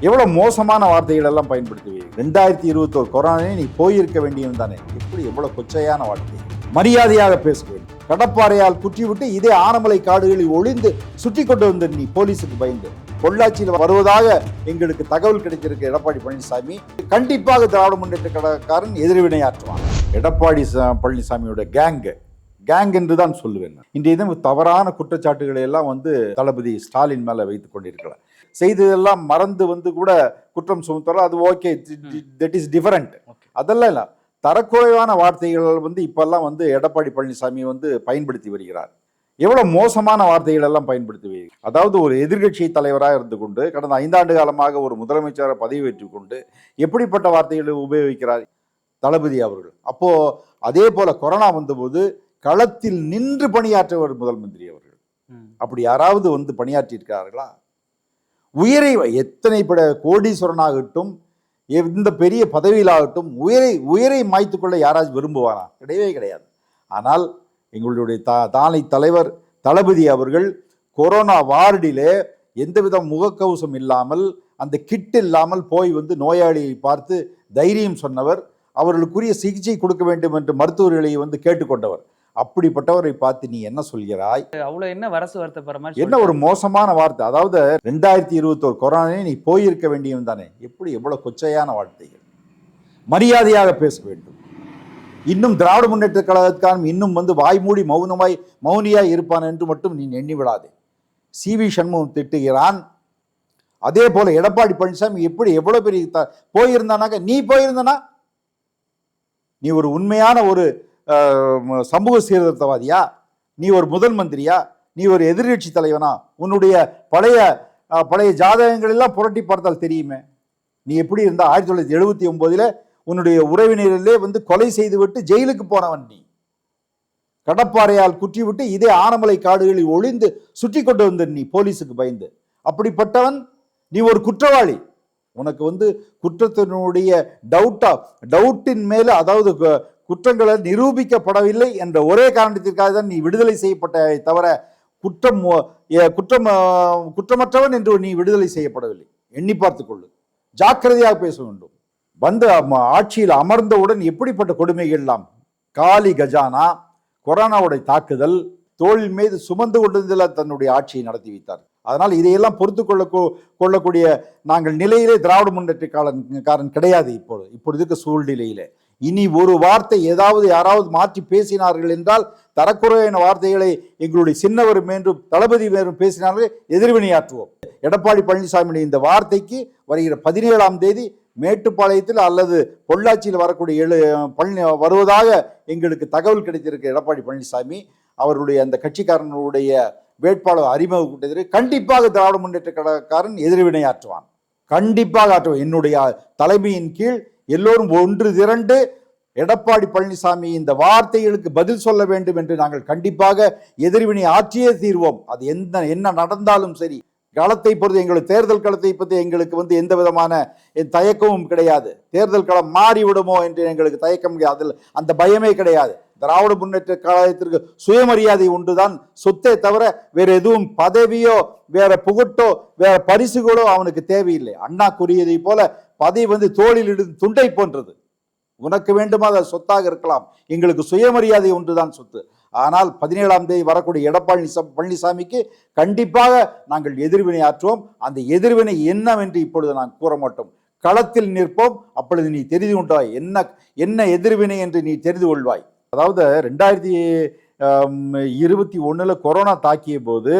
எவ்வளவு மோசமான வார்த்தைகள் எல்லாம் பயன்படுத்துவீங்க. 2021 கொரோனாவே நீ போயிருக்க வேண்டியவன் தானே. எப்படி எவ்வளவு கொச்சையான வார்த்தை. மரியாதையாக பேச வேண்டும். கடப்பாறையால் குற்றிவிட்டு இதே ஆனமலை காடுகளில் ஒளிந்து சுற்றி கொண்டு வந்த நீ போலீஸுக்கு பயந்து பொள்ளாச்சியில் வருவதாக எங்களுக்கு தகவல் கிடைத்திருக்க எடப்பாடி பழனிசாமி கண்டிப்பாக திராவிட முன்னேற்ற கழகக்காரன் எதிர்வினையாற்றுவான். எடப்பாடி பழனிசாமியோட கேங் என்று தான் சொல்லுவேன். இன்றைய தினம் தவறான குற்றச்சாட்டுகளை எல்லாம் தளபதி ஸ்டாலின் மேல வைத்துக் கொண்டிருக்கிறார். செய்ததெல்லாம் மறந்து கூட குற்றம் சுமத்தலாம். அது ஓகே, தட் இஸ் டிஃபரண்ட். அதெல்லாம் இல்லை. தரக்குறைவான வார்த்தைகள் இப்பெல்லாம் எடப்பாடி பழனிசாமி பயன்படுத்தி வருகிறார். எவ்வளவு மோசமான வார்த்தைகள் எல்லாம் பயன்படுத்துவீர்கள். அதாவது ஒரு எதிர்கட்சி தலைவராக இருந்து கொண்டு கடந்த 5 ஆண்டு காலமாக ஒரு முதலமைச்சரை பதவி ஏற்றுக் கொண்டு எப்படிப்பட்ட வார்த்தைகளை உபயோகிக்கிறார் தளபதி அவர்கள். அப்போ அதே போல கொரோனா வந்தபோது களத்தில் நின்று பணியாற்றவர் முதல் மந்திரி அவர்கள். அப்படி யாராவது பணியாற்றி இருக்கிறார்களா? உயிரை எத்தனை கோடீஸ்வரனாகட்டும் எந்த பெரிய பதவியிலாகட்டும் உயிரை மாய்த்து கொள்ள யாராச்சும் விரும்புவாரா? கிடையவே கிடையாது. ஆனால் எங்களுடைய தானை தலைவர் தளபதி அவர்கள் கொரோனா வார்டிலே எந்தவித முகக்கவசம் இல்லாமல் அந்த கிட் இல்லாமல் போய் நோயாளியை பார்த்து தைரியம் சொன்னவர். அவர்களுக்குரிய சிகிச்சை கொடுக்க வேண்டும் என்று மருத்துவர்களை கேட்டுக்கொண்டவர். அப்படிப்பட்டவரை பார்த்து நீ என்ன சொல்கிறாய்? அவ்வளவு என்ன வரசு வருத்தப்படுற மாதிரி என்ன ஒரு மோசமான வார்த்தை. அதாவது 2021 கொரோனாவே நீ போயிருக்க வேண்டியவன் தானே. எப்படி எவ்வளவு கொச்சையான வார்த்தைகள். மரியாதையாக பேச வேண்டும். இன்னும் திராவிட முன்னேற்ற கழகத்துக்கான இன்னும் வாய்மூடி மௌனியாய் இருப்பான் என்று மட்டும் நீ எண்ணி விடாதே. CV சண்முகம் திட்டுகிறான். அதே போல எடப்பாடி பழனிசாமி எப்படி எவ்வளவு பெரிய போயிருந்தானாக்க நீ போயிருந்தனா நீ ஒரு உண்மையான ஒரு சமூக சீர்திருத்தவாதியா? நீ ஒரு முதல் மந்திரியா? நீ ஒரு எதிர்கட்சி தலைவனா? உன்னுடைய பழைய ஜாதகங்கள் எல்லாம் புரட்டி பார்த்தால் தெரியுமே நீ எப்படி இருந்தா. 1979 உன்னுடைய உறவினரிலே கொலை செய்துவிட்டு ஜெயிலுக்கு போனவன் நீ. கடப்பாறையால் குற்றிவிட்டு இதே ஆனமலை காடுகளில் ஒளிந்து சுற்றி கொண்டு வந்த நீ போலீஸுக்கு பயந்து. அப்படிப்பட்டவன் நீ ஒரு குற்றவாளி. உனக்கு குற்றத்தினுடைய டவுட்டின் மேல, அதாவது குற்றங்களை நிரூபிக்கப்படவில்லை என்ற ஒரே காரணத்திற்காக தான் நீ விடுதலை செய்யப்பட்ட தவிர குற்றமற்றவன் என்று நீ விடுதலை செய்யப்படவில்லை. எண்ணி பார்த்துக் கொள்ளு. ஜாக்கிரதையாக பேச வேண்டும். ஆட்சியில் அமர்ந்தவுடன் எப்படிப்பட்ட கொடுமைகள் எல்லாம். காலி கஜானா, கொரோனாவுடைய தாக்குதல், தோளின் மீது சுமந்து கொண்டதில் தன்னுடைய ஆட்சியை நடத்தி வைத்தார். அதனால் இதையெல்லாம் பொறுத்து கொள்ளக்கூடிய நாங்கள் நிலையிலே திராவிட முன்னேற்ற காரன் கிடையாது. இப்பொழுது இருக்க சூழ்நிலையிலே இனி ஒரு வார்த்தை யாராவது மாற்றி பேசினார்கள் என்றால் தரக்குறையான வார்த்தைகளை எங்களுடைய சின்னவர் மேலும் தளபதி மேலும் பேசினார்கள் எதிர்வினையாற்றுவோம். எடப்பாடி பழனிசாமி இந்த வார்த்தைக்கு வருகிற 17ஆம் தேதி மேட்டுப்பாளையத்தில் அல்லது பொள்ளாச்சியில் வரக்கூடிய வருவதாக எங்களுக்கு தகவல் கிடைத்திருக்க எடப்பாடி பழனிசாமி அவருடைய அந்த கட்சிக்காரனுடைய வேட்பாளர் அறிமுக கூட்டத்தில் கண்டிப்பாக திராவிட முன்னேற்ற கழகக்காரன் எதிர்வினையாற்றுவான். கண்டிப்பாக ஆற்றுவான். என்னுடைய தலைமையின் கீழ் எல்லோரும் ஒன்று திரண்டு எடப்பாடி பழனிசாமி இந்த வார்த்தைகளுக்கு பதில் சொல்ல வேண்டும் என்று நாங்கள் கண்டிப்பாக எதிர்வினை ஆற்றியே தீர்வோம். அது என்ன நடந்தாலும் சரி. களத்தை பொறுத்து எங்களுக்கு தேர்தல் களத்தை பற்றி எங்களுக்கு எந்த விதமான தயக்கமும் கிடையாது. தேர்தல் களம் மாறிவிடுமோ என்று எங்களுக்கு தயக்கம் கிடையாது. அதில் அந்த பயமே கிடையாது. திராவிட முன்னேற்ற கழகத்திற்கு சுயமரியாதை ஒன்றுதான் சொத்தே தவிர வேற எதுவும் பதவியோ வேற புகட்டோ வேற பரிசுகளோ அவனுக்கு தேவையில்லை. அண்ணா கூறியதை போல பதவி தோளில் இருந்து துண்டை போன்றது. உனக்கு வேண்டுமா அது சொத்தாக இருக்கலாம். எங்களுக்கு சுயமரியாதை ஒன்றுதான் சொத்து. ஆனால் 17ஆம் தேதி வரக்கூடிய எடப்பாடி பழனிசாமிக்கு கண்டிப்பாக நாங்கள் எதிர்வினை ஆற்றுவோம். அந்த எதிர்வினை என்னவென்று இப்பொழுது நான் கூற மாட்டோம். களத்தில் நிற்போம். அப்பொழுது நீ தெரிந்து கொண்டாய் என்ன எதிர்வினை என்று நீ தெரிந்து கொள்வாய். அதாவது 2021 கொரோனா தாக்கிய போது